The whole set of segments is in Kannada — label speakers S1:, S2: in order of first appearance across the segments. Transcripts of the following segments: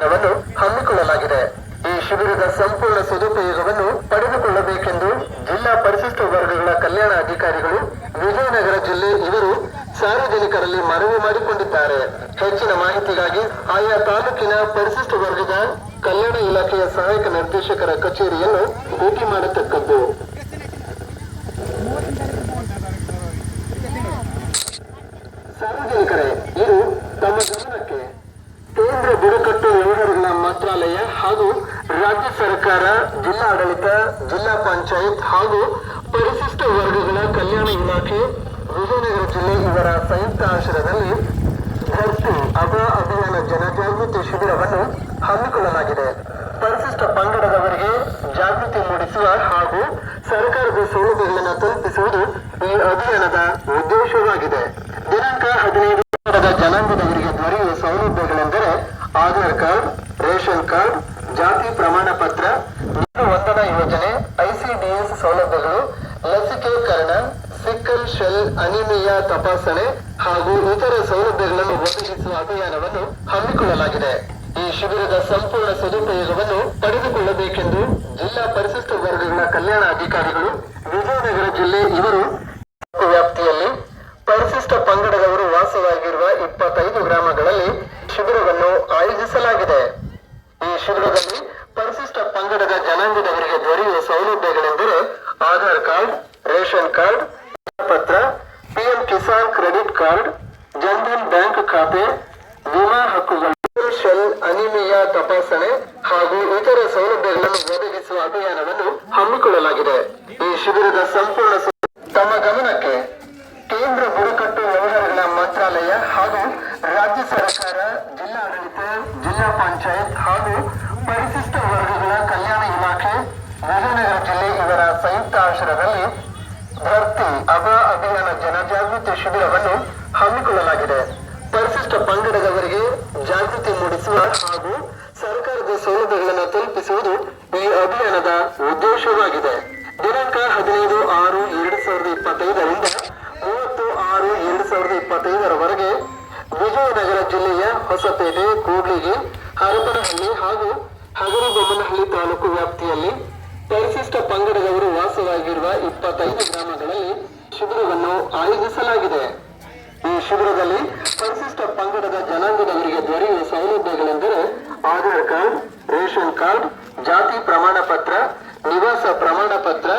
S1: ವನ್ನು ಹಮ್ಮಿಕೊಳ್ಳಲಾಗಿದೆ. ಈ ಶಿಬಿರದ ಸಂಪೂರ್ಣ ಸದುಪಯೋಗವನ್ನು ಪಡೆದುಕೊಳ್ಳಬೇಕೆಂದು ಜಿಲ್ಲಾ ಪರಿಶಿಷ್ಟ ವರ್ಗಗಳ ಕಲ್ಯಾಣ ಅಧಿಕಾರಿಗಳು ವಿಜಯನಗರ ಜಿಲ್ಲೆ ಇವರು ಸಾರ್ವಜನಿಕರಲ್ಲಿ ಮನವಿ ಮಾಡಿಕೊಂಡಿದ್ದಾರೆ. ಹೆಚ್ಚಿನ ಮಾಹಿತಿಗಾಗಿ ಆಯಾ ತಾಲೂಕಿನ ಪರಿಶಿಷ್ಟ ವರ್ಗದ ಕಲ್ಯಾಣ ಇಲಾಖೆಯ ಸಹಾಯಕ ನಿರ್ದೇಶಕರ ಕಚೇರಿಯನ್ನು ಭೇಟಿ ಮಾಡತಕ್ಕದ್ದು. ಸಾರ್ವಜನಿಕರೇ, ಇದು ತಮ್ಮ ಗಮನಕ್ಕೆ ಕೇಂದ್ರ ಬುಡಕಟ್ಟು ವ್ಯವಹಾರಗಳ ಮಂತ್ರಾಲಯ ಹಾಗೂ ರಾಜ್ಯ ಸರ್ಕಾರ, ಜಿಲ್ಲಾ ಆಡಳಿತ, ಜಿಲ್ಲಾ ಪಂಚಾಯತ್ ಹಾಗೂ ಪರಿಶಿಷ್ಟ ವರ್ಗಗಳ ಕಲ್ಯಾಣ ಇಲಾಖೆ ವಿಜಯನಗರ ಜಿಲ್ಲೆ ಇವರ ಸಂಯುಕ್ತ ಆಶ್ರಯದಲ್ಲಿ ಧರ್ತಿ ಅಭಿಯಾನ ಜನಜಾಗೃತಿ ಶಿಬಿರವನ್ನು ಹಮ್ಮಿಕೊಳ್ಳಲಾಗಿದೆ. ಪರಿಶಿಷ್ಟ ಪಂಗಡದವರಿಗೆ ಜಾಗೃತಿ ಮೂಡಿಸುವ ಹಾಗೂ ಸರ್ಕಾರದ ಸೌಲಭ್ಯಗಳನ್ನು ತಲುಪಿಸುವುದು ಈ ಅಭಿಯಾನದ ಉದ್ದೇಶವಾಗಿದೆ. ದಿನಾಂಕ 15 ಜನಾಂಗದವರಿಗೆ ದೊರೆಯುವ ಸೌಲಭ್ಯಗಳೆಂದರೆ ಆಧಾರ್ ಕಾರ್ಡ್, ರೇಷನ್ ಕಾರ್ಡ್, ಜಾತಿ ಪ್ರಮಾಣ ಪತ್ರ, ವಂದನಾ ಯೋಜನೆ, ICDS ಸೌಲಭ್ಯಗಳು, ಲಸಿಕೆಕರಣ, ಸಿಕ್ಕಲ್ ಶೆಲ್ ಅನಿಮಿಯಾ ತಪಾಸಣೆ ಹಾಗೂ ಇತರ ಸೌಲಭ್ಯಗಳನ್ನು ಒದಗಿಸುವ ಅಭಿಯಾನವನ್ನು ಹಮ್ಮಿಕೊಳ್ಳಲಾಗಿದೆ. ಈ ಶಿಬಿರದ ಸಂಪೂರ್ಣ ಸದುಪಯೋಗವನ್ನು ಪಡೆದುಕೊಳ್ಳಬೇಕೆಂದು ಜಿಲ್ಲಾ ಪರಿಶಿಷ್ಟ ವರ್ಗಗಳ ಕಲ್ಯಾಣ ಅಧಿಕಾರಿಗಳು ವಿಜಯನಗರ ಜಿಲ್ಲೆ ಇವರು ವ್ಯಾಪ್ತಿಯಲ್ಲಿ ಪರಿಶಿಷ್ಟ ಪಂಗಡದವರು ವಾಸವಾಗಿರುವ 25 ಗ್ರಾಮಗಳಲ್ಲಿ ಶಿಬಿರವನ್ನು ಆಯೋಜಿಸಲಾಗಿದೆ. ಈ ಶಿಬಿರದಲ್ಲಿ ಪರಿಶಿಷ್ಟ ಪಂಗಡದ ಜನಾಂಗದವರಿಗೆ ದೊರೆಯುವ ಸೌಲಭ್ಯಗಳೆಂದರೆ ಆಧಾರ್ ಕಾರ್ಡ್, ರೇಷನ್ ಕಾರ್ಡ್, ಪತ್ರ, PM Kisan credit card, Jan Dhan bank ಖಾತೆ, ವಿಮಾ ಹಕ್ಕುಗಳು, ಶೆಲ್ ಅನಿಮಿಯಾ ತಪಾಸಣೆ ಹಾಗೂ ಇತರ ಸೌಲಭ್ಯಗಳನ್ನು ಒದಗಿಸುವ ಅಭಿಯಾನವನ್ನು ಹಮ್ಮಿಕೊಳ್ಳಲಾಗಿದೆ. ಈ ಶಿಬಿರದ ಸಂಪೂರ್ಣ ತಮ್ಮ ಗಮನಕ್ಕೆ ಕೇಂದ್ರ ಬುಡಕಟ್ಟು ವ್ಯವಹಾರಗಳ ಮಂತ್ರಾಲಯ ಹಾಗೂ ರಾಜ್ಯ ಸರ್ಕಾರ, ಜಿಲ್ಲಾ ಆಡಳಿತ, ಜಿಲ್ಲಾ ಪಂಚಾಯತ್ ಹಾಗೂ ಪರಿಶಿಷ್ಟ ವರ್ಗಗಳ ಕಲ್ಯಾಣ ಇಲಾಖೆ ವಿಜಯನಗರ ಜಿಲ್ಲೆ ಇವರ ಸಂಯುಕ್ತ ಆಶ್ರಯದಲ್ಲಿ ಧರ್ತಿ ಅಭಿಯಾನ ಜನಜಾಗೃತಿ ಶಿಬಿರವನ್ನು ಹಮ್ಮಿಕೊಳ್ಳಲಾಗಿದೆ. ಪರಿಶಿಷ್ಟ ಪಂಗಡದವರಿಗೆ ಜಾಗೃತಿ ಮೂಡಿಸುವ ಹಾಗೂ ಸರ್ಕಾರದ ಸೌಲಭ್ಯಗಳನ್ನು ತಲುಪಿಸುವುದು ಈ ಅಭಿಯಾನದ ಉದ್ದೇಶವಾಗಿದೆ. ದಿನಾಂಕ 15/6/2025ರಿಂದ 30/6/2025 ವಿಜಯನಗರ ಜಿಲ್ಲೆಯ ಹೊಸಪೇಟೆ, ಕೂಡ್ಲಿಗಿ, ಹರಪನಹಳ್ಳಿ ಹಾಗೂ ಹಗರಿಬೊಮ್ಮನಹಳ್ಳಿ ತಾಲೂಕು ವ್ಯಾಪ್ತಿಯಲ್ಲಿ ಪರಿಶಿಷ್ಟ ಪಂಗಡದವರು ವಾಸವಾಗಿರುವ 25 ಗ್ರಾಮಗಳಲ್ಲಿ ಶಿಬಿರವನ್ನು ಆಯೋಜಿಸಲಾಗಿದೆ. ಈ ಶಿಬಿರದಲ್ಲಿ ಪರಿಶಿಷ್ಟ ಪಂಗಡದ ಜನಾಂಗದವರಿಗೆ ದೊರೆಯುವ ಸೌಲಭ್ಯಗಳೆಂದರೆ ಆಧಾರ್ ಕಾರ್ಡ್, ರೇಷನ್ ಕಾರ್ಡ್, ಜಾತಿ ಪ್ರಮಾಣ ಪತ್ರ, ನಿವಾಸ ಪ್ರಮಾಣ ಪತ್ರ,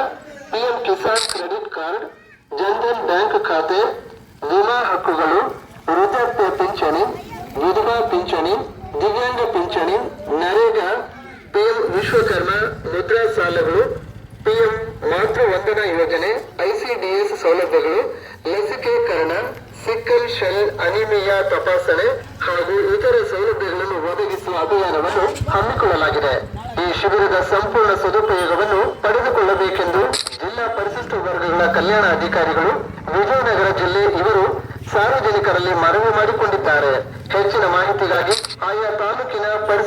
S1: PM Kisan credit card, Jan Dhan bank ಖಾತೆ, ವಿಮಾ ಹಕ್ಕುಗಳು, ವೃದ್ಧಾಪ್ಯ ಪಿಂಚಣಿ, ವಿಧವಾ ಪಿಂಚಣಿ, ದಿವ್ಯಾಂಗ ಪಿಂಚಣಿ, ನರೇಗಾ, PM ವಿಶ್ವಕರ್ಮ ಮುದ್ರಾ ಸಾಲಗಳು, PM ಮಾತೃ ವಂದನಾ ಯೋಜನೆ, ICDS ಸೌಲಭ್ಯಗಳು, ಲಸಿಕೆಕರಣ, ಸಿಕ್ಕಲ್ ಶೆಲ್ ಅನಿಮಿಯಾ ತಪಾಸಣೆ ಹಾಗೂ ಇತರ ಸೌಲಭ್ಯಗಳನ್ನು ಒದಗಿಸುವ ಅಭಿಯಾನವನ್ನು ಹಮ್ಮಿಕೊಳ್ಳಲಾಗಿದೆ. ಈ ಶಿಬಿರದ ಸಂಪೂರ್ಣ ಸದುಪಯೋಗವನ್ನು ಪಡೆದುಕೊಳ್ಳಬೇಕೆಂದು ಜಿಲ್ಲಾ ಪರಿಶಿಷ್ಟ ವರ್ಗಗಳ ಕಲ್ಯಾಣ ಅಧಿಕಾರಿಗಳು ವಿಜಯನಗರ ಜಿಲ್ಲೆ ಇವರು ಸಾರ್ವಜನಿಕರಲ್ಲಿ ಮನವಿ ಮಾಡಿಕೊಂಡಿದ್ದಾರೆ. ಹೆಚ್ಚಿನ ಮಾಹಿತಿಗಾಗಿ ಆಯಾ ತಾಲೂಕಿನ ಪರಿಶಿಷ್ಟ